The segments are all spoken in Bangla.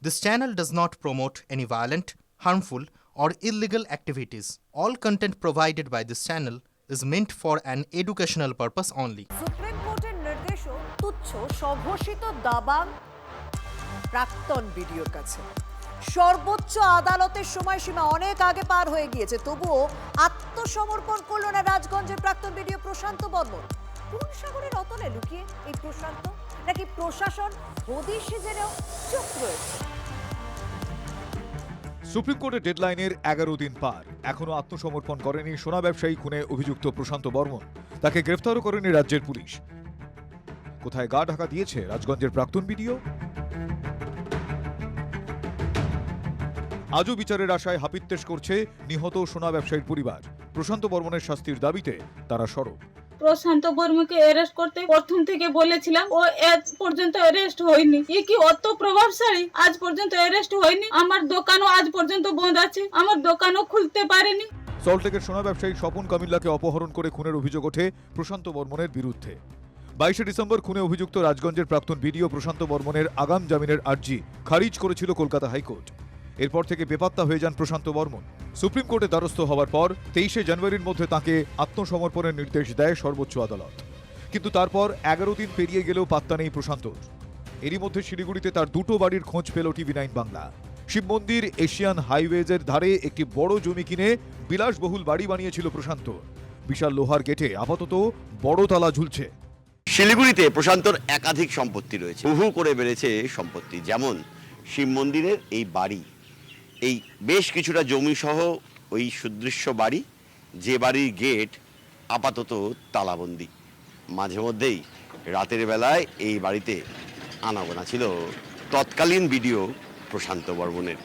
This channel does not promote any violent, harmful, or illegal activities. All content provided by this channel is meant for an educational purpose only. Supreme কোর্টের নির্দেশও তুচ্ছ স্বঘোষিত দাবাং প্রাক্তন ভিডিওর কাছে। সর্বোচ্চ আদালতের সময়সীমা অনেক আগে পার হয়ে গিয়েছে, তবুও আত্মসমর্পণ করল না রাজগঞ্জের প্রাক্তন ভিডিও প্রশান্ত বর্মন। কোন সাগরের অতলে লুকিয়ে এই প্রশান্ত, নাকি প্রশাসন হদিশে জেনেও চুপ রয়েছে? সুপ্রিম কোর্টের ডেডলাইনের 11 দিন পার, এখনো আত্মসমর্পণ করেনি সোনা ব্যবসায়ী খুনে অভিযুক্ত প্রশান্ত বর্মন। তাকে গ্রেফতারও করেনি রাজ্যের পুলিশ। কোথায় গা ঢাকা দিয়েছে রাজগঞ্জের প্রাক্তন ভিডিও? আজও বিচারের আশায় হাপিত্যেশ করছে নিহত সোনা ব্যবসায়ীর পরিবার। প্রশান্ত বর্মনের শাস্তির দাবিতে তারা সরব। প্রশান্ত বর্মনকে অ্যারেস্ট করতে প্রথম থেকে বলেছিলাম, ও আজ পর্যন্ত অ্যারেস্ট হয়নি। এ কি অত প্রভাবশালী? আজ পর্যন্ত অ্যারেস্ট হয়নি। আমার দোকানও আজ পর্যন্ত বন্ধ আছে, আমার দোকানও খুলতে পারেনি। সল্টলেকের সোনা ব্যবসায়ী স্বপন কামিল্লাকে অপহরণ করে খুনের অভিযোগ ওঠে প্রশান্ত বর্মনের বিরুদ্ধে। 22 ডিসেম্বর খুনে অভিযুক্ত রাজগঞ্জের প্রাক্তন ভিডিও প্রশান্ত বর্মনের আগাম জামিনের আর্জি খারিজ করেছিল কলকাতা হাইকোর্ট। এরপর থেকে বেপাত্তা হয়ে যান প্রশান্ত বর্মন। সুপ্রিম কোর্টে দ্বারস্থ হওয়ার পর 23শে জানুয়ারির মধ্যে তাঁকে আত্মসমর্পণের নির্দেশ দেয় সর্বোচ্চ আদালত। কিন্তু তারপর 11 দিন পেরিয়ে গেলেও পাত্তা নেই প্রশান্তর। এরই মধ্যে শিলিগুড়িতে তার দুটো বাড়ির খোঁজ পেল TV9 বাংলা। শিব মন্দির এশিয়ান হাইওয়েজের ধারে একটি বড় জমি কিনে বিলাসবহুল বাড়ি বানিয়েছিল প্রশান্ত। বিশাল লোহার গেটে আপাতত বড় তালা ঝুলছে। শিলিগুড়িতে প্রশান্তর একাধিক সম্পত্তি রয়েছে, বহু করে বেড়েছে সম্পত্তি। যেমন শিব মন্দিরের এই বাড়ি, এই বেশ কিছুটা জমি সহ ওই সুদৃশ্য বাড়ি, যে বাড়ির গেট আপাতত তালাবন্দি। মাঝে মধ্যেই রাতের বেলায় এই বাড়িতে আনাগোনা ছিল তৎকালীন ভিডিও প্রশান্ত বর্মনের।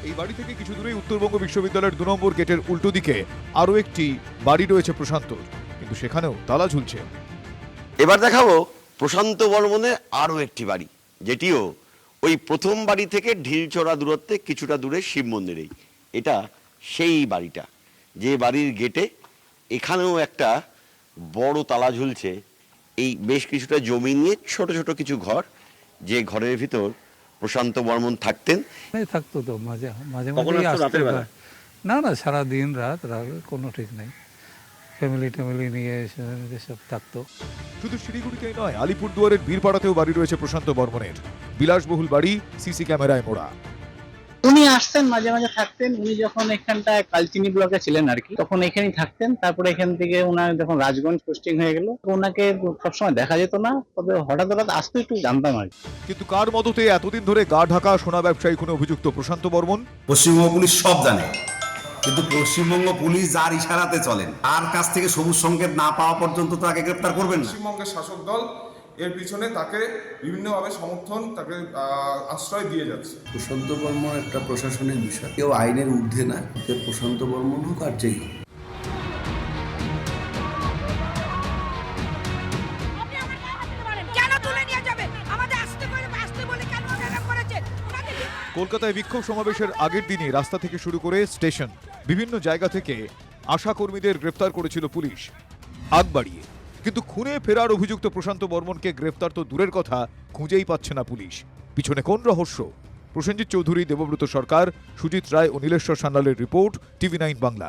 এই বাড়ি থেকে কিছু দূরেই উত্তরবঙ্গ বিশ্ববিদ্যালয়ের 2 নম্বর গেটের উল্টো দিকে আরও একটি বাড়ি রয়েছে প্রশান্তর, কিন্তু সেখানেও তালা ঝুলছে। এবার দেখাবো প্রশান্ত বর্মনের আরও একটি বাড়ি, যেটিও ওই প্রথম বাড়ি থেকে ঢিলচড়া দূরত্বে কিছুটা দূরে শিব মন্দিরেই। এটা সেই বাড়িটা, যে বাড়ির গেটে এখানেও একটা বড় তালা ঝুলছে। এই বেশ কিছুটা জমি নিয়ে ছোট ছোট কিছু ঘর, যে ঘরের ভিতর প্রশান্ত বর্মন থাকতেন। থাকতো তো মাঝে মাঝে না না, সারা দিন রাত কোনো ঠিক নাই। ফ্যামিলি নিয়ে সব থাকতো। শুধু শিলিগুড়িতেই নয়, আলিপুরদুয়ারের বীরপাড়াতেও বাড়ি রয়েছে প্রশান্ত বর্মনের। বিলাসবহুল বাড়ি, সিসি ক্যামেরায় মোড়া। উনি আসতেন মাঝে মাঝে থাকতেন। উনি যখন এখানটায় কালচিনি ব্লকে ছিলেন আর কি, তখন এখানেই থাকতেন। তারপরে এখান থেকে ওনার যখন রাজগঞ্জ পোস্টিং হয়ে গেল, ওনাকে সবসময় দেখা যেত না, তবে হঠাৎ আসতো, একটু জানতাম আর কি। কিন্তু কার মদতে এতদিন ধরে গা ঢাকা সোনা ব্যবসায়ী খুনে অভিযুক্ত প্রশান্ত বর্মন? পশ্চিমবঙ্গ পুলিশ সব জানে, কিন্তু পশ্চিমবঙ্গ পুলিশ যার ইশারাতে চলেন, তার কাছ থেকে সবুজ সংকেত না পাওয়া পর্যন্ত তাকে গ্রেফতার করবেন না। পশ্চিমবঙ্গের শাসক দল এর পিছনে তাকে বিভিন্নভাবে সমর্থন, তাকে আশ্রয় দিয়ে যাচ্ছে। প্রশান্ত বর্মন একটা প্রশাসনের বিষয়, কেউ আইনের ঊর্ধ্বে না। প্রশান্ত বর্মন হোক আর যেই হোক। কলকাতায় বিক্ষোভ সমাবেশের আগের দিনই রাস্তা থেকে শুরু করে স্টেশন, বিভিন্ন জায়গা থেকে আশা কর্মীদের গ্রেফতার করেছিল পুলিশ আগ বাড়িয়ে। কিন্তু খুনে ফেরার অভিযুক্ত প্রশান্ত বর্মনকে গ্রেফতার তো দূরের কথা, খুঁজেই পাচ্ছে না পুলিশ। পিছনে কোন রহস্য? প্রসেনজিৎ চৌধুরী, দেবব্রত সরকার, সুজিত রায় ও নীলেশ্বর সান্যালের রিপোর্ট, TV9 বাংলা।